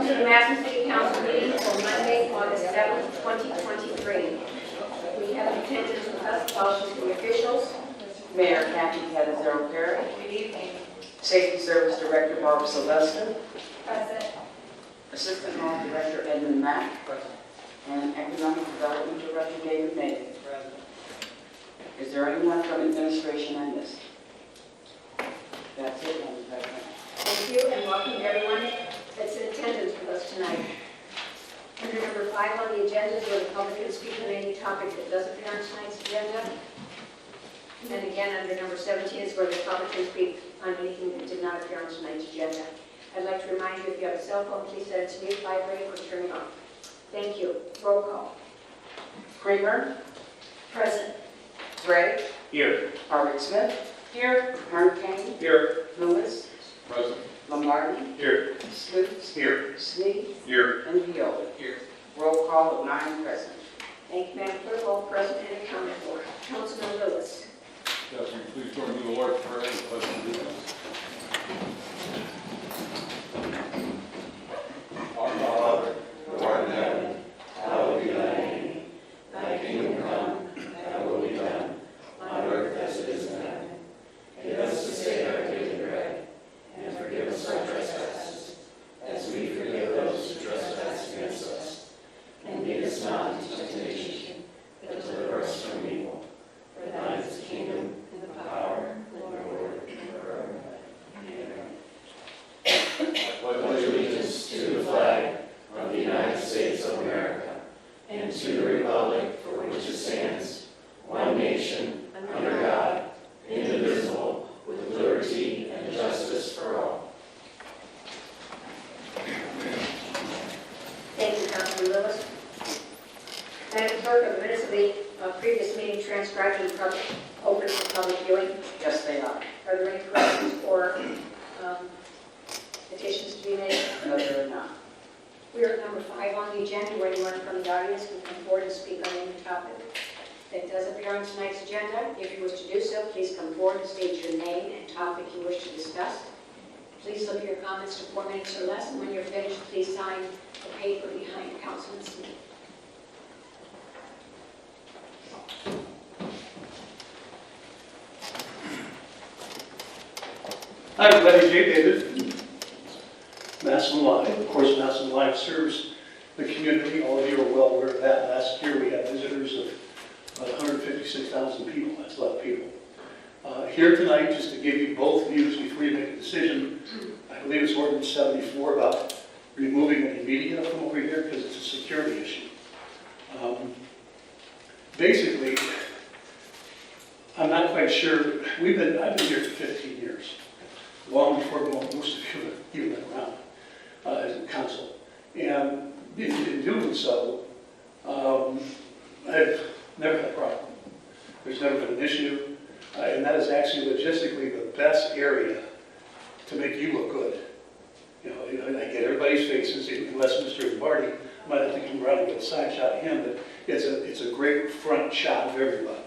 to the Massillon City Council meeting for Monday, August 7th, 2023. We have in attendance with us following the officials. Mayor Kathy Catazero Perry. Good evening. Safety Service Director Barbara Sylvester. Present. Assistant Law Director Edmund Mack. Present. And Economic Development Director David May. Present. Is there anyone from administration on this? That's it, Madam President. Thank you and welcome everyone that's in attendance with us tonight. Under number 5 on the agenda is where the public can speak on any topic that doesn't appear on tonight's agenda. And then again, under number 17 is where the public can speak on anything that did not appear on tonight's agenda. I'd like to remind you, if you have a cell phone, please set it to mute, vibrate, or turn it off. Thank you. Roll call. Kramer. Present. Gray. Here. Howard Smith. Here. Hurricane. Here. Lewis. Present. Lombardi. Here. Sleuth. Here. Sneed. Here. And Viola. Here. Roll call of 9 present. Thank you, Madam Clerk. All present and accounted for. Councilman Lewis. Yes, will you please join me in the Lord's Prayer and the Pledge of Allegiance. Our Father, who art in heaven, hallowed be thy name. Thy kingdom come, thy will be done, on earth as it is in heaven. Give us this day our daily bread, and forgive us our trespasses, as we forgive those who trespass against us. And lead us not into temptation, but deliver us from evil. For thine is the kingdom, and the power, and the glory, forever. Amen. I pledge allegiance to the flag of the United States of America, and to the republic for which it stands, one nation, under God, indivisible, with liberty and justice for all. Thank you, Councilman Lewis. Madam Clerk, are the minutes of the previous meeting transcribed and open for public viewing? Yes, they are. Are there any corrections or additions to be made? No, there are not. We are at number 5 on the agenda, where anyone from the audience can come forward and speak on any topic that does appear on tonight's agenda. If you wish to do so, please come forward and state your name and topic you wish to discuss. Please limit your comments to 4 minutes or less, and when you're finished, please sign the paper behind Councilman Smith. Hi, everybody. Jay David, Massillon Live. Of course, Massillon Live serves the community. All of you are well aware of that. Last year, we had visitors of about 156,000 people. That's a lot of people. Here tonight, just to give you both views before you make a decision, I believe it's Ordinance 74 about removing any media from over here because it's a security issue. Basically, I'm not quite sure. I've been here for 15 years. Long before most of you have even been around as a council. And in doing so, I've never had a problem. There's never been an issue. And that is actually logistically the best area to make you look good. You know, I get everybody's faces, unless Mr. Lombardi might have to come around and get a side shot of him, but it's a great front shot of everybody.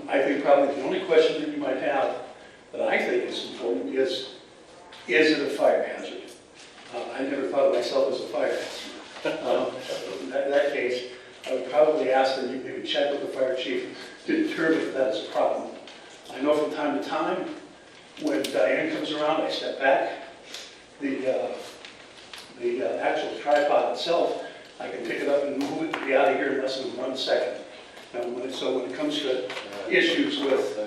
I think probably the only question that you might have that I think is important is it a fire hazard? I never thought of myself as a fire hazard. In that case, I would probably ask that you maybe check with the fire chief to determine if that is a problem. I know from time to time, when Diane comes around, I step back. The actual tripod itself, I can pick it up and move it to be out of here in less than 1 second. And when it comes to issues with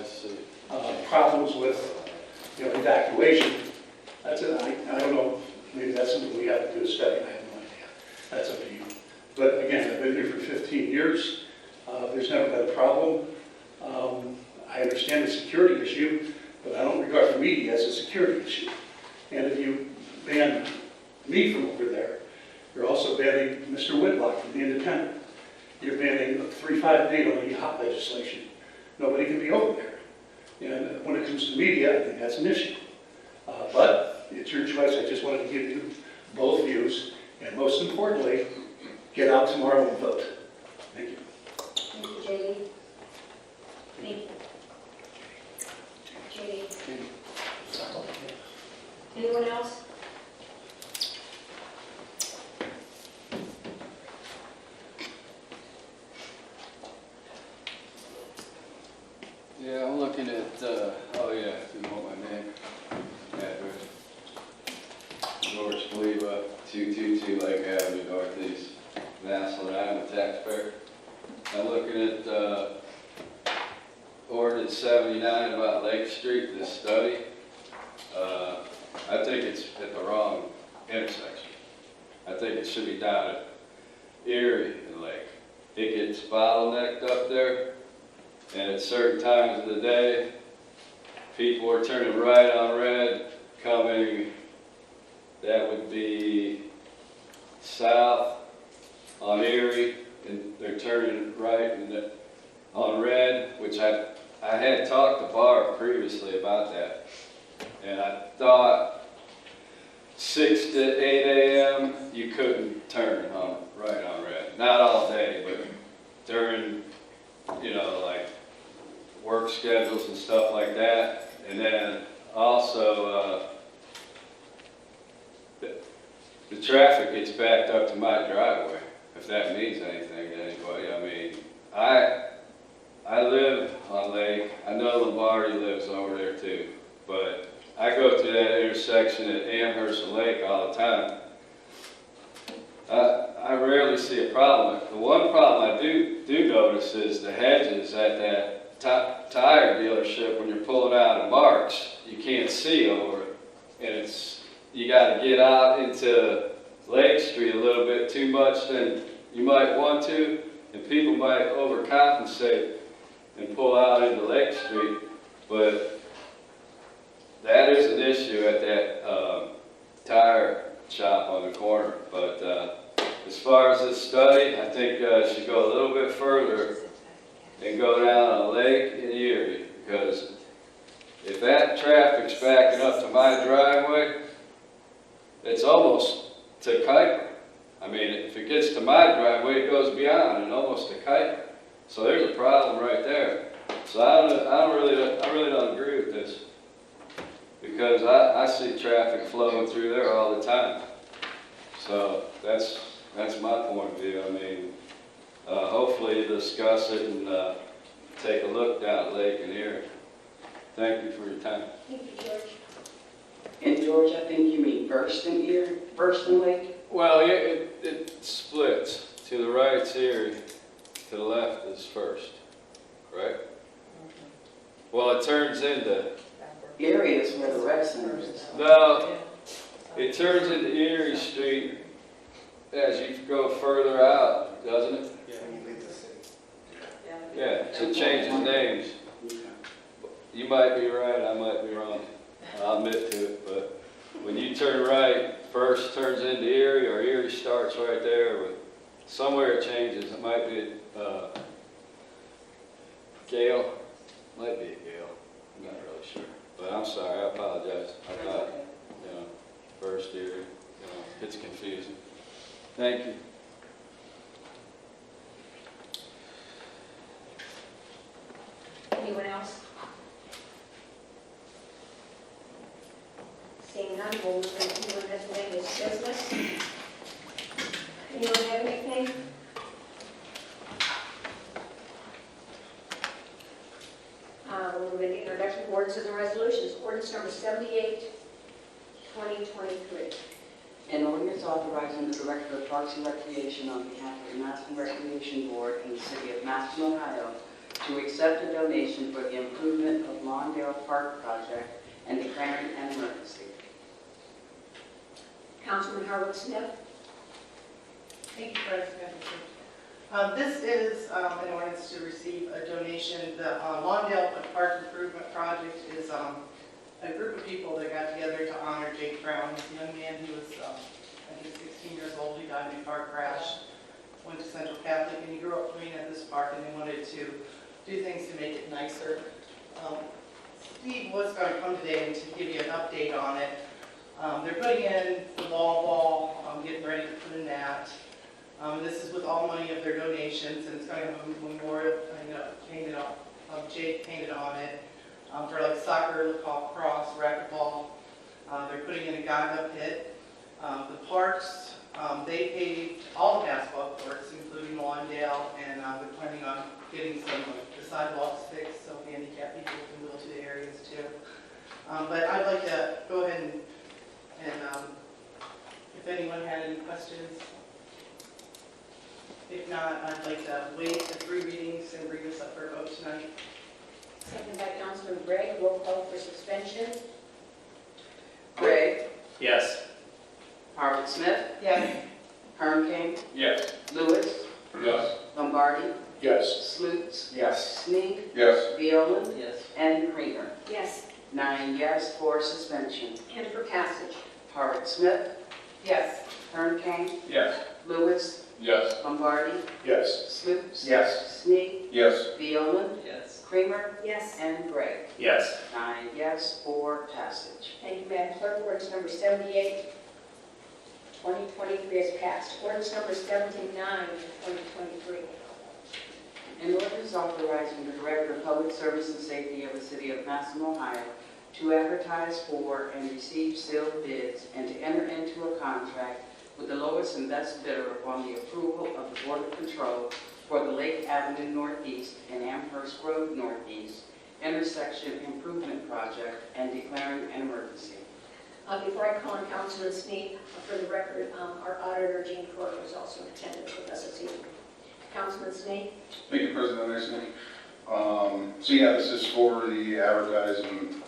problems with evacuation, that's it. I don't know, maybe that's something we have to do a study. I have no idea. That's up to you. But again, I've been here for 15 years. There's never been a problem. I understand the security issue, but I don't regard the media as a security issue. And if you ban me from over there, you're also banning Mr. Whitlock from the Independent. You're banning 358 on the hot legislation. Nobody can be over there. And when it comes to media, I think that's an issue. But it's your choice. I just wanted to give you both views. And most importantly, get out tomorrow and vote. Thank you. Thank you, J.D. Thank you. J.D. Anyone else? 222 Lake Avenue Northeast, Massillon. I'm a taxpayer. I'm looking at ordinance 79 about Lake Street, this study. I think it's at the wrong intersection. I think it should be down at Erie and Lake. It gets bottlenecked up there, and at certain times of the day, people are turning right on red, coming, that would be south on Erie, and they're turning right on red, which I had talked to Barb previously about that. And I thought 6 to 8 a.m. you couldn't turn right on red. Not all day, but during, like work schedules and stuff like that. And then also the traffic gets backed up to my driveway, if that means anything to anybody. I mean, I live on Lake. I know Lombardi lives over there too, but I go through that intersection at Amherst and Lake all the time. I rarely see a problem. The one problem I do notice is the hedges at that tire dealership. When you're pulling out of Marks, you can't see over it, and you got to get out into Lake Street a little bit too much than you might want to, and people might overcompensate and pull out into Lake Street, but that is an issue at that tire shop on the corner. But as far as this study, I think it should go a little bit further and go down on Lake and Erie, because if that traffic's backing up to my driveway, it's almost to Kuiper. I mean, if it gets to my driveway, it goes beyond and almost to Kuiper. So there's a problem right there. So I really don't agree with this, because I see traffic flowing through there all the time. So that's my point of view. I mean, hopefully you discuss it and take a look down at Lake and Erie. Thank you for your time. Thank you, George. And George, I think you mean First and Erie, First and Lake? Well, yeah, it splits. To the right's Erie, to the left is First, correct? Well, it turns into... Erie is where the rec center is. No, it turns into Erie Street as you go further out, doesn't it? Yeah, so it changes names. You might be right, I might be wrong. I'll admit to it, but when you turn right, First turns into Erie, or Erie starts right there, but somewhere it changes. It might be Gale, might be at Gale. I'm not really sure, but I'm sorry. I apologize. I thought, First Erie, it's confusing. Thank you. Anyone else? Seeing none, we'll move into new and miscellaneous business. Anyone have anything? We'll move into introduction of ordinances and resolutions. Ordinance number 78, 2023. An ordinance authorizing the Director of Parks and Recreation on behalf of the Massillon Recreation Board in the City of Massillon, Ohio, to accept a donation for the improvement of Lawndale Park project and declaring an emergency. Councilman Howard Smith. Thank you, President. This is an ordinance to receive a donation. The Lawndale Park Improvement Project is a group of people that got together to honor Jake Brown. He's a young man. He was, I think, 16 years old. He died in a car crash. Went to Central Catholic, and he grew up playing at this park, and they wanted to do things to make it nicer. Steve was going to come today and to give you an update on it. They're putting in the wall, getting ready to put in that. This is with all money of their donations, and it's going to have a memorial painted on, Jake painted on it, for like soccer, lacrosse, racquetball. They're putting in a Gaga pit. The parks, they paved all the basketball courts, including Lawndale, and they're planning on getting some of the sidewalks fixed so handicapped people can go to the areas too. But I'd like to go ahead and if anyone had any questions. If not, I'd like to waive the 3 readings and bring this up for a vote tonight. Second by Councilman Gregg. Roll call for suspension. Gregg, Yes. Howard Smith, Yes. Herm King, Yes. Lewis, Yes. Lombardi, Yes. Slutes, Yes. Snead, Yes. Viola, Yes. and Kramer. Yes. 9 yes for suspension. And for passage. Howard Smith, Yes. Herm King, Yes. Lewis, Yes. Lombardi, Yes. Slutes, Yes. Snead, Yes. Viola, Yes. Kramer, Yes. and Gregg. Yes. 9 yes for passage. Thank you, Madam Clerk. Ordinance number 78, 2023 is passed. Ordinance number 79, 2023. An ordinance authorizing the Director of Public Service and Safety of the City of Massillon, Ohio, to advertise for and receive sealed bids and to enter into a contract with the lowest and best bidder upon the approval of the Board of Control for the Lake Avenue Northeast and Amherst Road Northeast intersection improvement project and declaring an emergency. Before I call on Councilman Snead, for the record, our auditor, Jean Corr, was also in attendance with us this evening. Councilman Snead? Thank you, President Anderson. So yeah, this is for the advertising,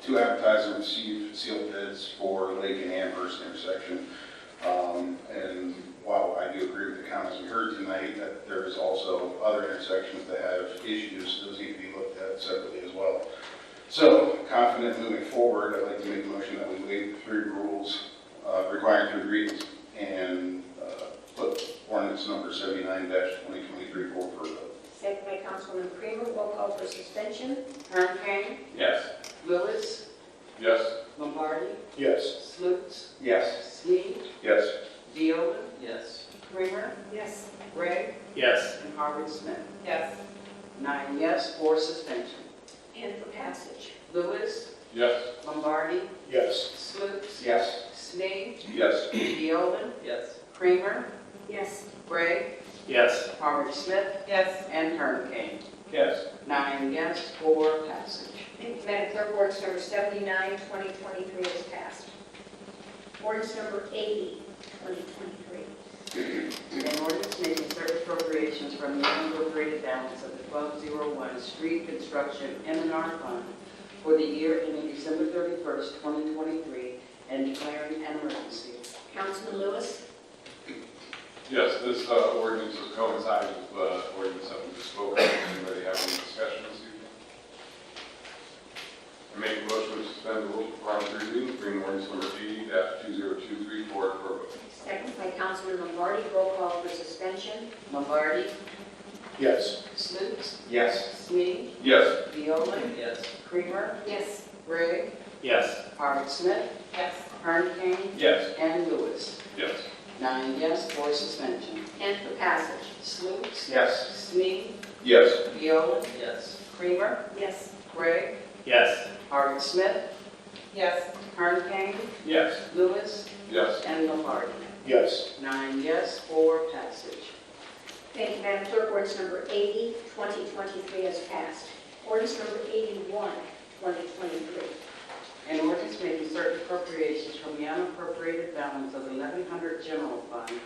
to advertise and receive sealed bids for Lake and Amherst intersection. And while I do agree with the comments we heard tonight, that there is also other intersections that have issues, those need to be looked at separately as well. So, confident moving forward, I'd like to make a motion that we waive 3 rules requiring 3 readings and put ordinance number 79-2023 forward for a vote. Second by Councilman Kramer. Roll call for suspension. Herm King, Yes. Lewis, Yes. Lombardi, Yes. Slutes, Yes. Snead, Yes. Viola, Yes. Kramer, Yes. Gregg, Yes. and Howard Smith. Yes. 9 yes for suspension. And for passage. Lewis, Yes. Lombardi, Yes. Slutes, Yes. Snead, Yes. Viola, Yes. Kramer, Yes. Gregg, Yes. Howard Smith, Yes. and Herm King. Yes. 9 yes for passage. Thank you, Madam Clerk. Ordinance number 79, 2023 is passed. Ordinance number 80, 2023. An ordinance making certain appropriations from the unappropriated balance of the 1201 Street Construction M&R Fund for the year ending December 31st, 2023, and declaring an emergency. Councilman Lewis? Yes, this ordinance coincides with the ordinance that we just spoke about. Anybody have any discussion this evening? I make a motion to suspend the rules for final 3 readings, bring ordinance number 80-2023 forward for a vote. Second by Councilman Lombardi. Roll call for suspension. Lombardi, Yes. Slutes, Yes. Snead, Yes. Viola, Yes. Kramer, Yes. Gregg, Yes. Howard Smith, Yes. Herm King, Yes. and Lewis. Yes. 9 yes for suspension. And for passage. Slutes, Yes. Snead, Yes. Viola, Yes. Kramer, Yes. Gregg, Yes. Howard Smith, Yes. Herm King, Yes. Lewis, Yes. and Lombardi. Yes. 9 yes for passage. Thank you, Madam Clerk. Ordinance number 80, 2023 has passed. Ordinance number 81, 2023. An ordinance making certain appropriations from the unappropriated balance of the 1100 General Fund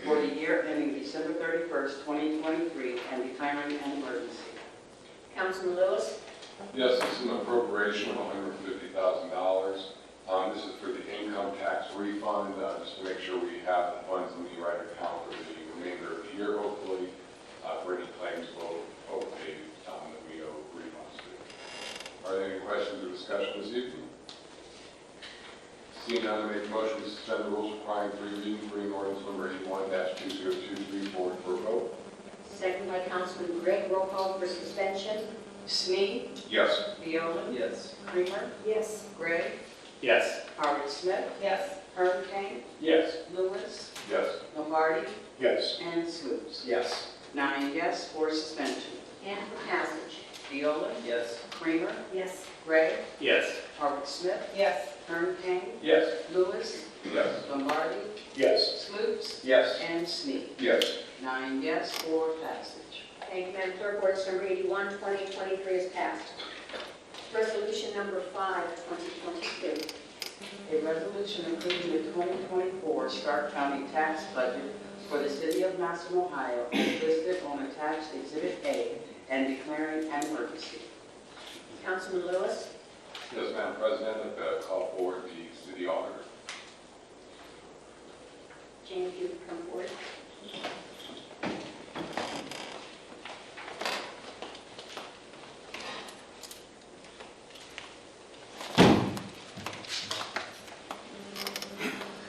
for the year ending December 31st, 2023, and declaring an emergency. Councilman Lewis? Yes, this is an appropriation of $150,000. This is for the income tax refund, just to make sure we have the funds in the right account for the remainder of the year, hopefully, for any claims overpaid that we owe refunds to. Are there any questions or discussion this evening? Seeing none, I make a motion to suspend the rules requiring 3 readings, bring ordinance number 81-2023 forward for a vote. Second by Councilman Gregg. Roll call for suspension. Snead, Yes. Viola, Yes. Kramer, Yes. Gregg, Yes. Howard Smith, Yes. Herm King, Yes. Lewis, Yes. Lombardi, Yes. and Slutes. Yes. 9 yes for suspension. And for passage. Viola, Yes. Kramer, Yes. Gregg, Yes. Howard Smith, Yes. Herm King, Yes. Lewis, Yes. Lombardi, Yes. Slutes, Yes. and Snead. Yes. 9 yes for passage. Thank you, Madam Clerk. Ordinance number 81, 2023 is passed. Resolution number 5, 2022. A resolution approving the 2024 Stark County tax budget for the city of Massillon, Ohio, is listed on attached Exhibit A and declaring an emergency. Councilman Lewis. Yes, Madam President, I'd call forward the city auditor. Jane, if you could come forward.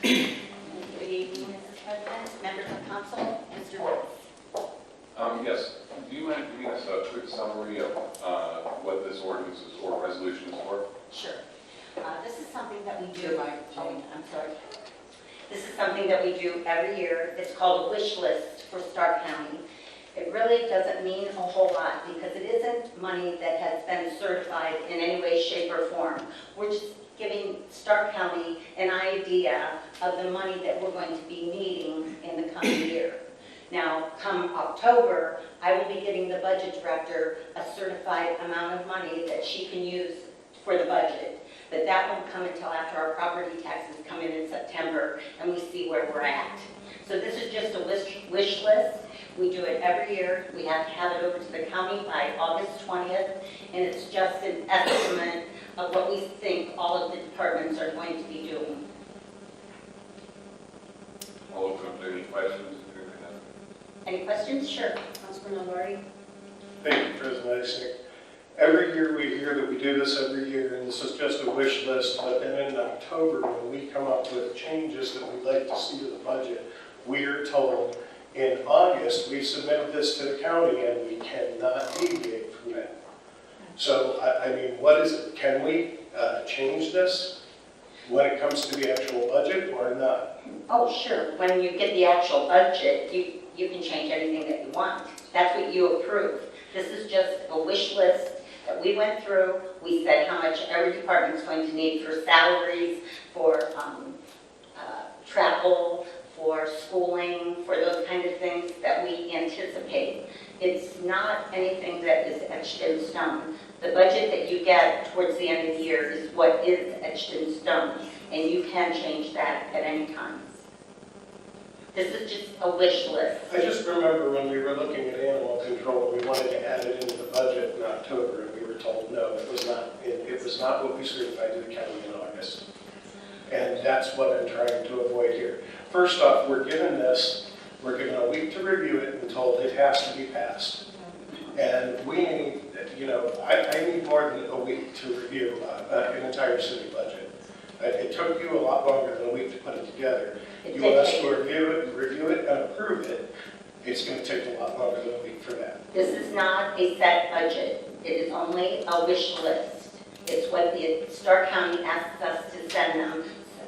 Good evening, Mrs. President, members of council, Mr. Lewis. Yes, do you mind giving us a quick summary of what this ordinance is or resolution is for? Sure. This is something that we Your do. mic, Oh, Jane. I'm sorry. This is something that we do every year. It's called a wish list for Stark County. It really doesn't mean a whole lot because it isn't money that has been certified in any way, shape, or form. We're just giving Stark County an idea of the money that we're going to be needing in the coming year. Now, come October, I will be giving the budget director a certified amount of money that she can use for the budget. But that won't come until after our property taxes come in September and we see where we're at. So this is just a wish list. We do it every year. We have to have it over to the county by August 20th. And it's just an estimate of what we think all of the departments are going to be doing. I'll open up to any questions. Any questions? Sure. Councilman Lombardi. Thank you, President Isaac. Every year we hear that we do this every year, and this is just a wish list, but then in October, when we come up with changes that we'd like to see to the budget, we are told in August, we submitted this to the county and we cannot deviate from that. So, I mean, what is it? Can we change this when it comes to the actual budget or not? Oh, sure. When you get the actual budget, you can change anything that you want. That's what you approve. This is just a wish list that we went through. We said how much every department's going to need for salaries, for travel, for schooling, for those kind of things that we anticipate. It's not anything that is etched in stone. The budget that you get towards the end of the year is what is etched in stone, and you can change that at any time. This is just a wish list. I just remember when we were looking at animal control, we wanted to add it into the budget in October, and we were told, no, it was not. It was not what we certified to the county in August. And that's what I'm trying to avoid here. First off, we're given a week to review it and told it has to be passed. And we need, I need more than a week to review an entire city budget. It took you a lot longer than a week to put it together. You want us to review it and approve it, it's going to take a lot longer than a week for that. This is not a set budget. It is only a wish list. It's what the Stark County asks us to send them.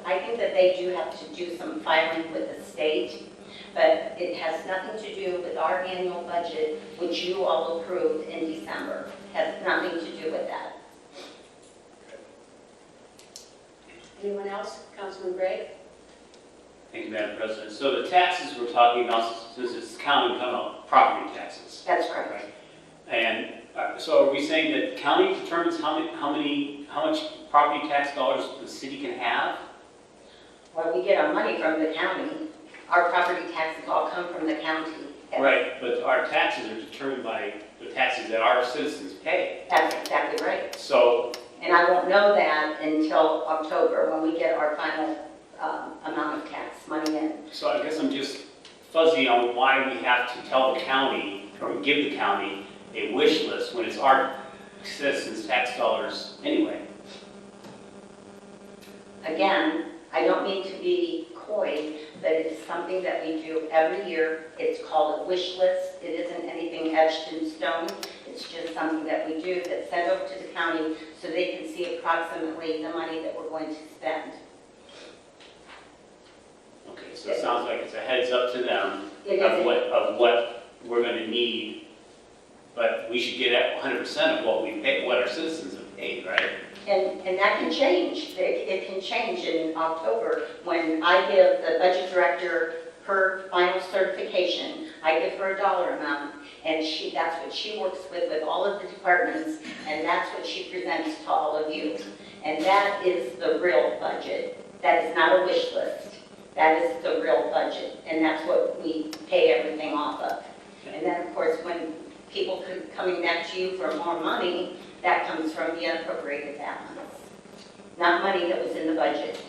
I think that they do have to do some filing with the state, but it has nothing to do with our annual budget, which you all approved in December. It has nothing to do with that. Anyone else? Councilman Gray. Thank you, Madam President. So the taxes we're talking about, since it's county, come out property taxes. That's correct. And so are we saying that the county determines how much property tax dollars the city can have? Well, we get our money from the county. Our property taxes all come from the county. Right, but our taxes are determined by the taxes that our citizens pay. That's exactly right. So, And I won't know that until October when we get our final amount of tax money in. so I guess I'm just fuzzy on why we have to tell the county or give the county a wish list when it's our citizens' tax dollars anyway. Again, I don't mean to be coy, but it is something that we do every year. It's called a wish list. It isn't anything etched in stone. It's just something that we do that's sent over to the county so they can see approximately the money that we're going to spend. Okay, so it sounds like it's a heads up to them It of is. what we're going to need, but we should get at 100% of what we pay, what our citizens have paid, right? And that can change. It can change in October when I give the budget director her final certification. I give her a dollar amount, and that's what she works with all of the departments, and that's what she presents to all of you. And that is the real budget. That is not a wish list. That is the real budget, and that's what we pay everything off of. And then, of course, when people coming back to you for more money, that comes from the unappropriated balance, not money that was in the budget.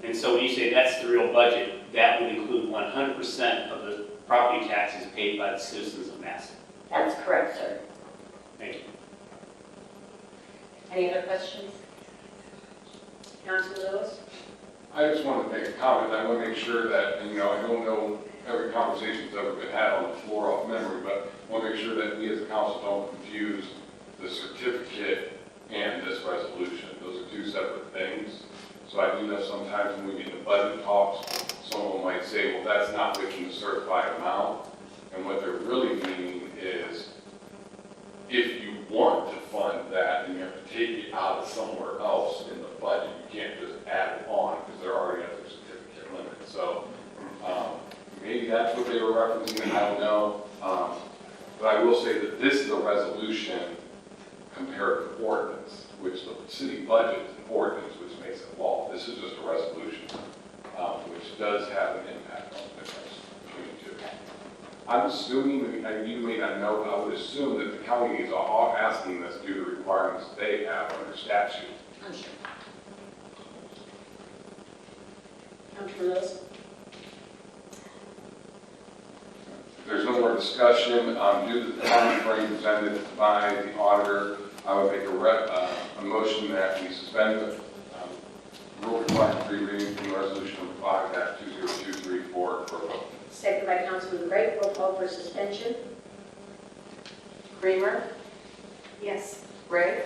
And so when you say that's the real budget, that would include 100% of the property taxes paid by the citizens of Massillon. That's correct, sir. Thank you. Any other questions? Councilman Lewis? I just want to make a comment. I want to make sure that, and, I don't know every conversation that's ever been had on the floor off memory, but I want to make sure that we as a council don't confuse the certificate and this resolution. Those are two separate things. So I do know sometimes when we get into budget talks, someone might say, well, that's not within the certified amount. And what they're really meaning is, if you want to fund that, then you have to take it out of somewhere else in the budget. You can't just add it on because they're already at their certificate limit. So maybe that's what they were referencing, I don't know. But I will say that this is a resolution compared to ordinance, which the city budget is an ordinance, which makes it law. This is just a resolution, which does have an impact on the difference between the two. I'm assuming, and you may not know, but I would assume that the county is all asking this due to requirements they have under statute. I'm sure. Councilman Lewis? If there's no more discussion, due to the time frame presented by the auditor, I would make a motion that we suspend the rule requiring 3 readings from resolution number 5-20234 for a vote. Second by Councilman Gray. Roll call for suspension. Kramer, Yes. Gregg,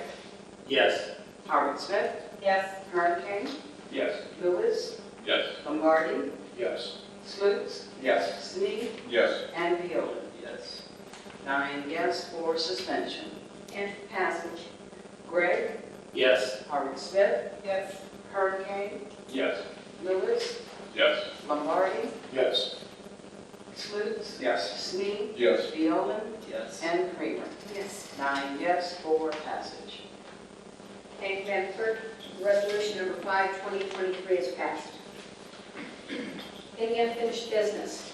Yes. Howard Smith, Yes. Hurricane, Yes. Lewis, Yes. Lombardi, Yes. Slutes, Yes. Snead, Yes. and Viola. Yes. 9 yes for suspension. And for passage. Gregg, Yes. Howard Smith, Yes. Hurricane, Yes. Lewis, Yes. Lombardi, Yes. Slutes, Yes. Snead, Yes. Viola, Yes. and Kramer. Yes. 9 yes for passage. Thank you, Madam Clerk. Resolution number 5/2023 is passed. Any unfinished business?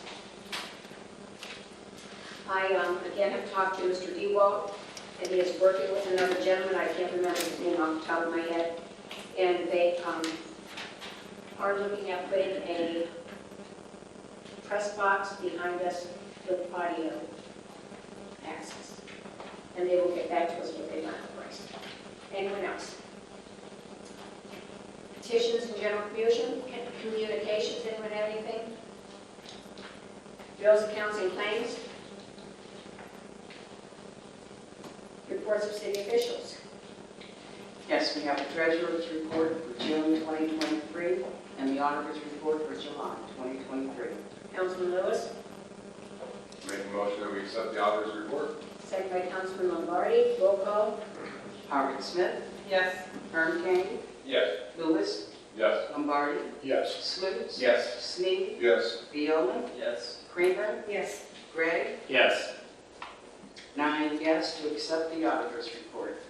I, again, have talked to Mr. Dewalt, and he is working with another gentleman, I can't remember his name off the top of my head, and they are looking at putting a press box behind us with audio access. And they will get back to us what they want for us. Anyone else? Petitions and general communications, anyone have anything? Bills, accounts, and claims? Reports of city officials. Yes, we have the treasurer's report for June 2023 and the auditor's report for July 2023. Councilman Lewis, Make a motion that we accept the auditor's report. second by Councilman Lombardi. Roll call. Howard Smith, Yes. Hurricane, Yes. Lewis, Yes. Lombardi, Yes. Slutes, Yes. Snead, Yes. Viola, Yes. Kramer, Yes. Gregg. Yes. 9 yes to accept the auditor's report.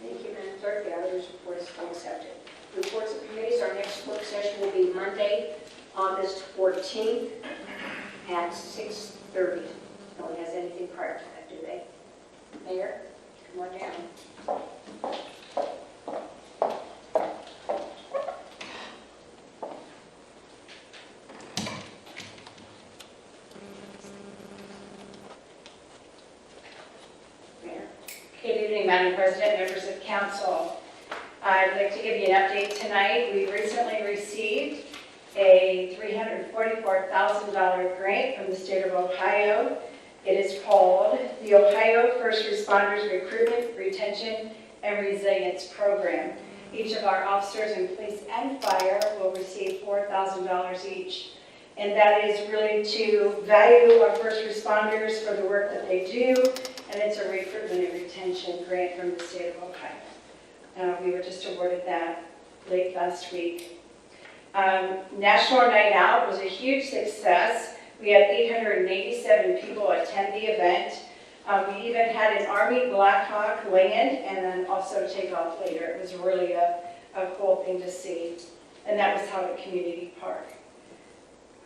Thank you, Madam Clerk. The auditor's report is still accepted. Reports of committees. Our next work session will be Monday, August 14th at 6:30. No one has anything prior to that, do they? Mayor, come on down. Mayor. Good evening, Madam President, members of council. I'd like to give you an update tonight. We recently received a $344,000 grant from the state of Ohio. It is called the Ohio First Responders Recruitment, Retention, and Resilience Program. Each of our officers in police and fire will receive $4,000 each. And that is really to value our first responders for the work that they do, and it's a recruitment and retention grant from the state of Ohio. We were just awarded that late last week. National Night Out was a huge success. We had 887 people attend the event. We even had an Army Black Hawk land and then also take off later. It was really a cool thing to see. and that was held at Community Park.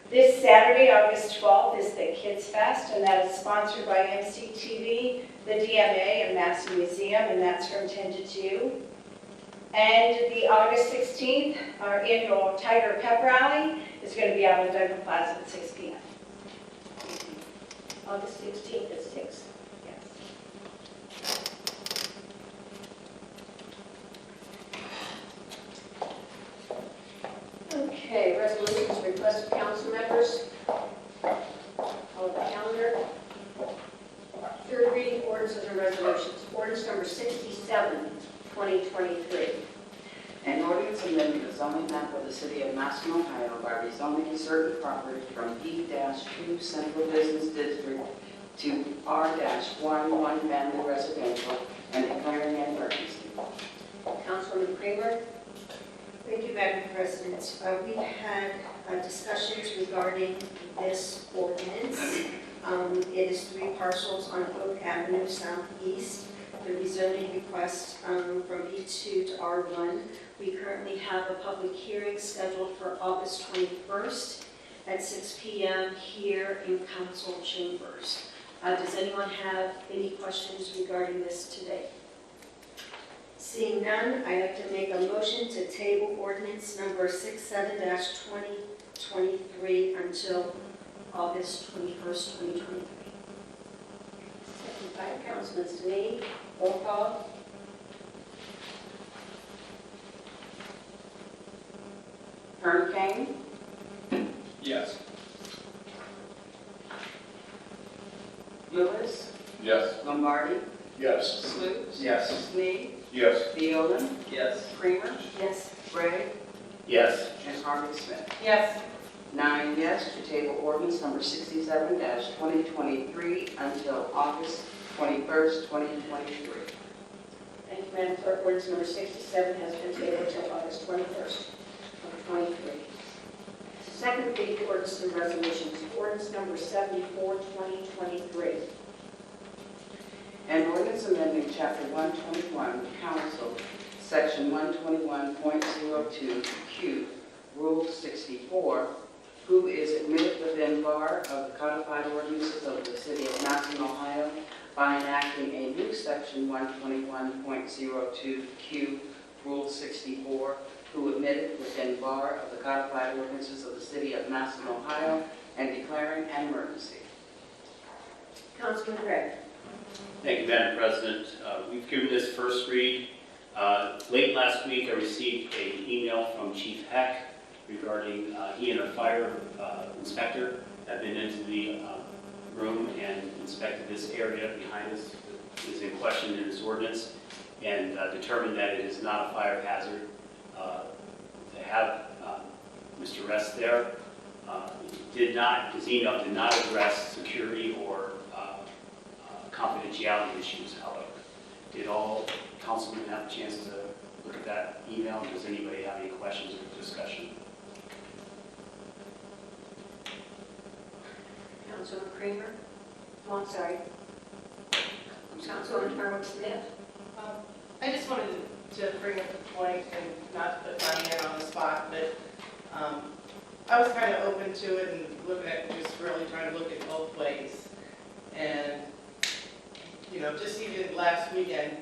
This Saturday, August 12th, is the Kids Fest, and that is sponsored by MCTV, the DMA, and Massillon Museum, and that's from 10 to 2. And the August 16th, our annual Tiger Pep Rally is going to be out in Duncan Plaza at 6 p.m. August 16th at 6. Yes. Okay, resolutions, requests of council members. Follow the calendar. Third reading ordinances and resolutions. Ordinance number 67, 2023. An ordinance amending the zoning map of the city of Massillon, Ohio by rezoning certain property from B-2 Central Business District to R-1 Family Residential and declaring an emergency. Councilman Kramer. Thank you, Madam President. We've had discussions regarding this ordinance. It is 3 parcels on Oak Avenue Southeast. The rezoning request from B2 to R1. We currently have a public hearing scheduled for August 21st at 6 p.m. here in council chambers. Does anyone have any questions regarding this today? Seeing none, I'd like to make a motion to table ordinance number 67-2023 until August 21st, 2023. Second by Councilman Staney. Roll call. Kern Kane, Yes. Lewis, Yes. Lombardi, Yes. Sluse, Yes. Snead, Yes. Deolen, Yes. Kramer, Yes. Gray, Yes. and Harvey Smith. Yes. 9 yes to table ordinance number 67-2023 until August 21st, 2023. Thank you, Madam Clerk. Ordinance number 67 has been tabled until August 21st of 23. Second reading ordinance and resolutions. Ordinance number 74, 2023. An ordinance amending Chapter 121, Council, Section 121.02Q, Rule 64, who is admitted within bar of the codified ordinances of the city of Massillon, Ohio, by enacting a new Section 121.02Q, Rule 64, who admitted within bar of the codified ordinances of the city of Massillon, Ohio, and declaring an emergency. Councilman Gray. Thank you, Madam President. We've given this first read. Late last week, I received an email from Chief Heck regarding he and a fire inspector have been into the room and inspected this area behind us that is in question in this ordinance and determined that it is not a fire hazard. They have Mr. Rest there. His email did not address security or confidentiality issues, however. Did all councilmen have a chance to look at that email? Does anybody have any questions or discussion? Councilman Kramer. Oh, I'm sorry. Councilman Harwood Smith. I just wanted to bring up a point, and not to put Diane on the spot, but I was kind of open to it and looking at just really trying to look at both ways. And, you know, just even last weekend,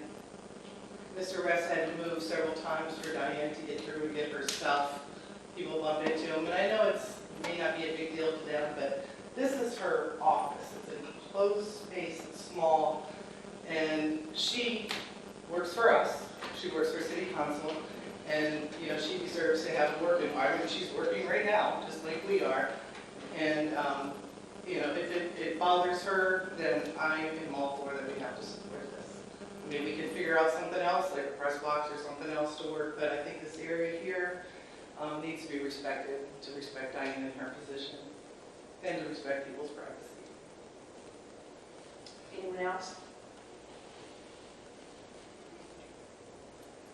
Mr. West had to move several times for Diane to get through and get her stuff. People bumped into him, and I know it may not be a big deal to them, but this is her office. It's a closed space, it's small, and she works for us. She works for City Council, and, you know, she deserves to have a work environment. She's working right now, just like we are. And, you know, if it bothers her, then I am all for that we have to support this. I mean, we can figure out something else, like a press box or something else to work, but I think this area here needs to be respected, to respect Diane in her position, and to respect people's privacy. Anyone else?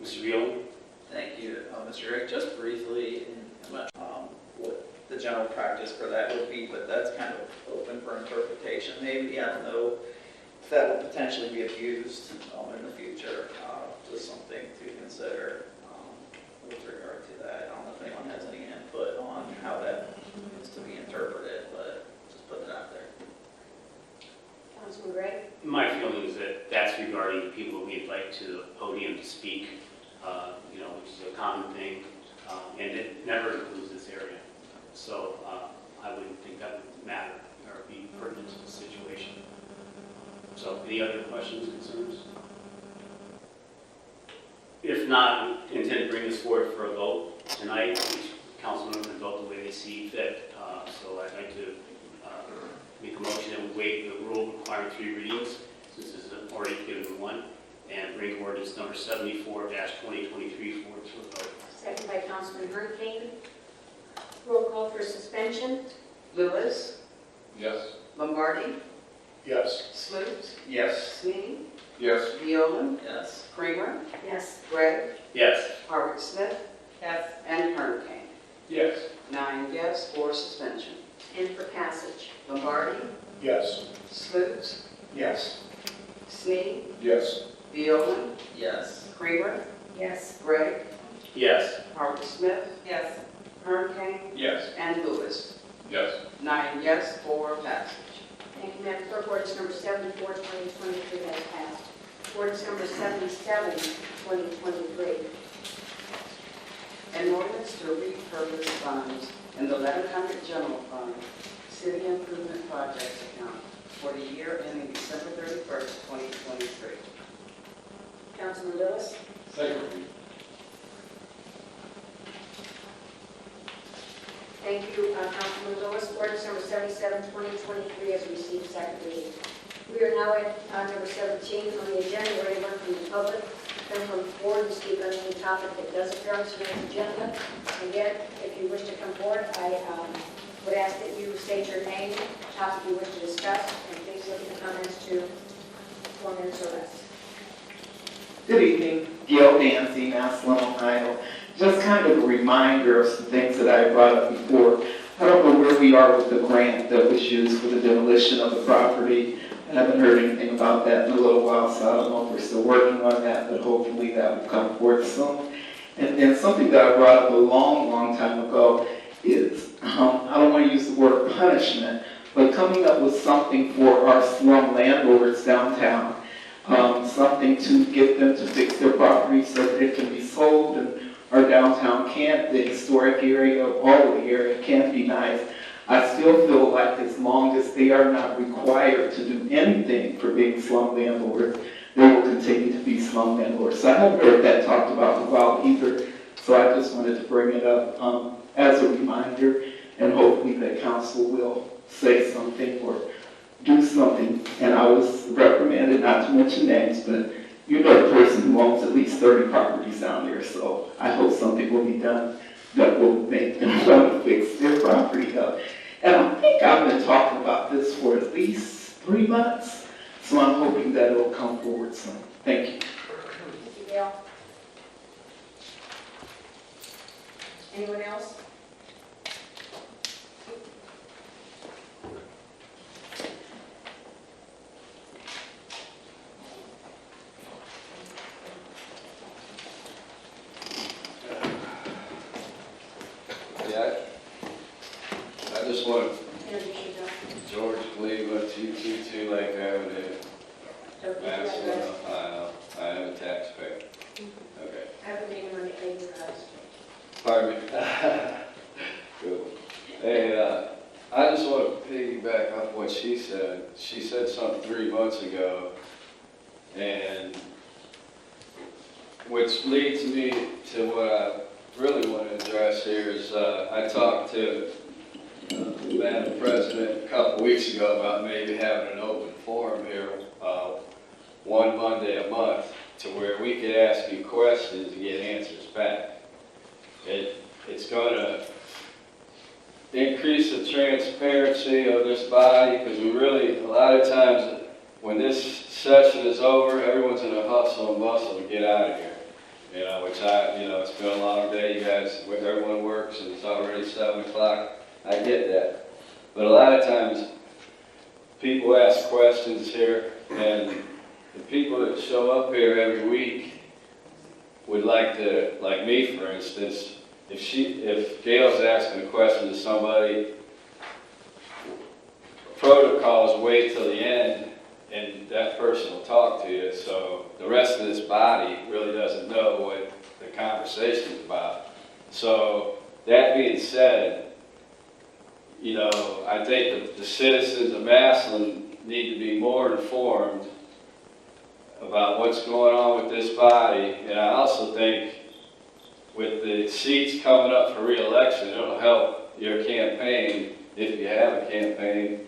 Mr. Beal? Thank you, Mr. Rick. Just briefly, what the general practice for that would be, but that's kind of open for interpretation. Maybe, I don't know if that would potentially be abused in the future. Just something to consider with regard to that. I don't know if anyone has never includes this area. So I wouldn't think that would matter or be pertinent to the situation. So any other questions, concerns? If not, I intend to bring this forward for a vote tonight. Each councilman can vote the way they see fit. So I'd like to make a motion that we waive the rule requiring 3 readings, since this is already given one, and bring ordinance number 74-2023 forward to a vote. Second by Councilman Hurricane. Roll call for suspension. Lewis, Yes. Lombardi, Yes. Sluse, Yes. Snead, Yes. Viola, Yes. Kramer, Yes. Gregg, Yes. Howard Smith, Yes. and Hurricane. Yes. 9 yes for suspension. And for passage. Lombardi, Yes. Sluse, Yes. Snead, Yes. Viola, Yes. Kramer, Yes. Gregg, Yes. Howard Smith, Yes. Hurricane, Yes. and Lewis. Yes. 9 yes for passage. Thank you, Madam Clerk. Ordinance number 74, 2023 has passed. Ordinance number 77, 2023. An ordinance to repurpose funds in the 1100 General Fund City Improvement Projects account for the year ending December 31st, 2023. Councilman Lewis. Second. Thank you, Councilman Lewis. Ordinance number 77, 2023 has received second reading. We are now at number 17 on the agenda, where anyone from the public can come forward and speak on any topic that does appear on tonight's agenda. Again, if you wish to come forward, I would ask that you state your name, topic you wish to discuss, and please limit the comments to 4 minutes or less. Good evening, Gail Dancy, Massillon, Ohio. Just kind of a reminder of some things that I brought up before. I don't know where we are with the grant that was used for the demolition of the property. I haven't heard anything about that in a little while, so I don't know if we're still working on that, but hopefully that will come forth soon. And then something that I brought up a long time ago is, I don't want to use the word punishment, but coming up with something for our slum landlords downtown. Something to get them to fix their property so that it can be sold, and our downtown the historic area, all of the area can be nice. I still feel like as long as they are not required to do anything for being slum landlords, they will continue to be slum landlords. So I haven't heard that talked about in a while either, so I just wanted to bring it up as a reminder, and hopefully that council will say something or do something. And I was reprimanded, not to mention names, but you know the person who owns at least 30 properties down there, so I hope something will be done that will make them want to fix their property up. And I think I've been talking about this for at least 3 months, so I'm hoping that it will come forward soon. Thank you. Thank you, Gail. Anyone else? Yeah, I just want Introduce yourself. George Cleveland, 222 Lake Avenue, Don't forget Massillon, address. Ohio. I am a taxpayer. Okay. I have a name on the page of us. Pardon me? Cool. Hey, I just want to piggyback off what she said. She said something 3 months ago, and which leads me to what I really want to address here is I talked to Madam President a couple weeks ago about maybe having an open forum here one Monday a month to where we could ask you questions and get answers back. It's going to increase the transparency of this body, because we really, a lot of times when this session is over, everyone's in a hustle and bustle to get out of here. You know, it's been a long day, you guys, everyone works and it's already 7 o'clock. I get that. But a lot of times people ask questions here, and the people that show up here every week would like to, like me for instance, if Gail's asking a question to somebody, protocol is wait till the end and that person will talk to you, so the rest of this body really doesn't know what the conversation is about. So that being said, you know, I think the citizens of Massillon need to be more informed about what's going on with this body, and I also think with the seats coming up for re-election, it'll help your campaign, if you have a campaign.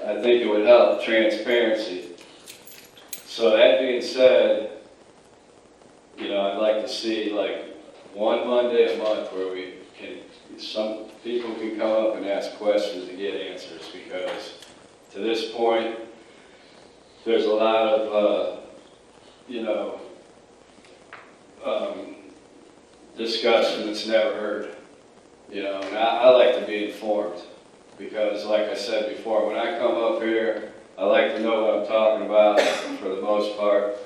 I think it would help transparency. So that being said, you know, I'd like to see like one Monday a month where we can, some people can come up and ask questions and get answers, because to this point, there's a lot of, you know, discussion that's never heard. You know, and I like to be informed, because like I said before, when I come up here, I like to know what I'm talking about for the most part.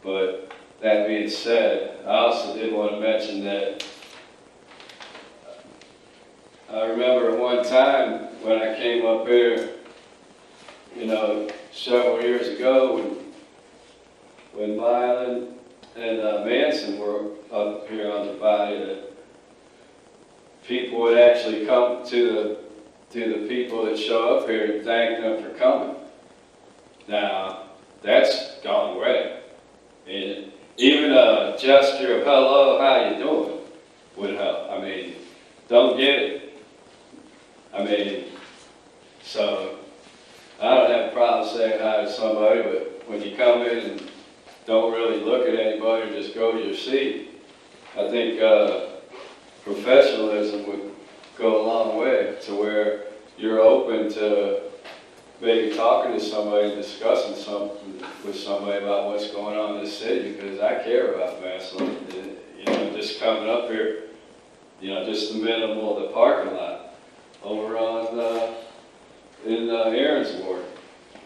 But that being said, I also did want to mention that I remember one time when I came up here, you know, several years ago when Massillon and Manson were up here on the body, that people would actually come to the people that show up here and thank them for coming. Now, that's gone away. And even a gesture of hello, how you doing would help. I mean, don't get it. I mean, so I don't have a problem saying hi to somebody, but when you come in and don't really look at anybody, just go to your seat, I think professionalism would go a long way to where you're open to maybe talking to somebody and discussing something with somebody about what's going on in this city, because I care about Massillon. You know, just coming up here, you know, just the minimal of the parking lot over on in Aaron's ward.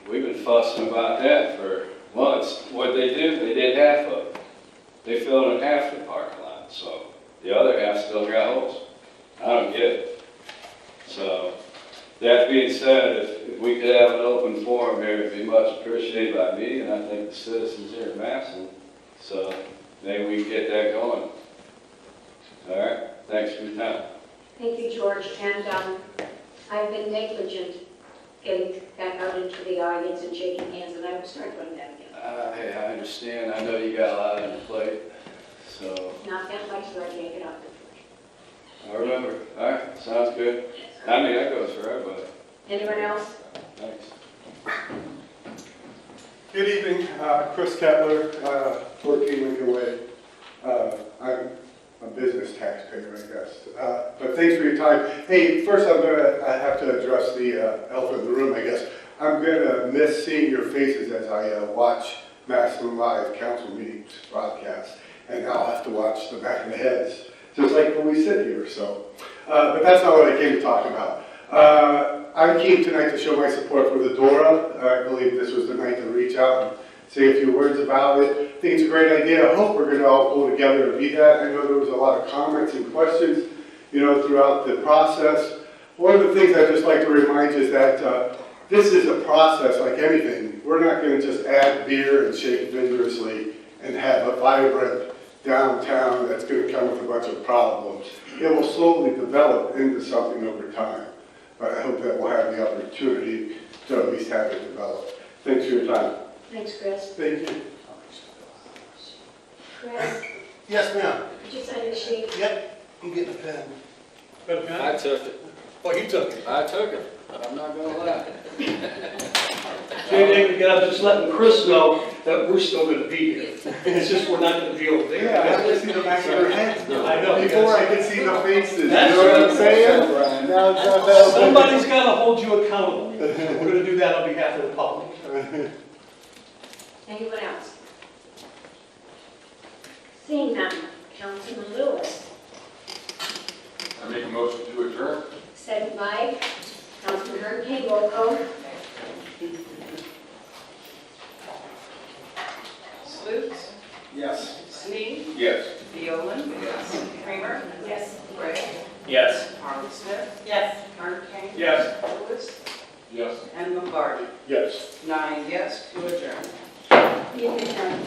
We've been fussing about that for months. What they do, they did half of it. They filled in half the parking lot, so the other half still got holes. I don't get it. So, that being said, if we could have an open forum here, it'd be much appreciated by me, and I think the citizens here in Massillon. So, maybe we can get that going. All right, thanks for your time. Thank you, George. And I've been negligent getting back out into the audience and shaking hands, and I will start doing that again. Hey, I understand. I know you got a lot on your plate, so. Not that much, so I can't get out. I remember. All right, sounds good. I mean, that goes for everybody. Anyone else? Thanks. Good evening, Chris Kettler, 14 Lincoln Way. I'm a business taxpayer, I guess. But thanks for your time. Hey, first I have to address the elephant in the room, I guess. I'm gonna miss seeing your faces as I watch Massillon Live council meetings broadcast, and I'll have to watch the back of the heads, just like when we sit here, so. But that's not what I came to talk about. I came tonight to show my support for the DORA. I believe this was the night to reach out and say a few words about it. I think it's a great idea. I hope we're going to all pull together to be that. I know there was a lot of comments and questions, you know, throughout the process. One of the things I'd just like to remind you is that this is a process like anything. We're not going to just add beer and shake vigorously and have a vibrant downtown that's going to come with a bunch of problems. It will slowly develop into something over time. But I hope that we'll have the opportunity to at least have it develop. Thanks for your time. Thanks, Chris. Thank you. Chris, Yes, ma'am. could you sign your sheet? Yep, you get the pen. Got a pen? I took it. Oh, you took it. I took it. I'm not gonna lie. Jay, we got just letting Chris know that we're still gonna be here. It's just we're not gonna be over there. Yeah, I have to see the back of their heads. I know. Before I could see the faces, you That's know what I'm right. saying? Now it's not that. Somebody's gotta hold you accountable. We're gonna do that on behalf of the public. Anyone else? Seeing none, Councilman Lewis. I make a motion to adjourn. Second by Councilman Hurricane, roll call. Slutes, Yes. Sneed, Yes. Deolin, Kramer, Yes. Gray, Yes. Armstead, Yes. Hurricane. Yes. Lewis, Yes. and Lombardi. Yes. 9 yes to adjourn. Meeting adjourned.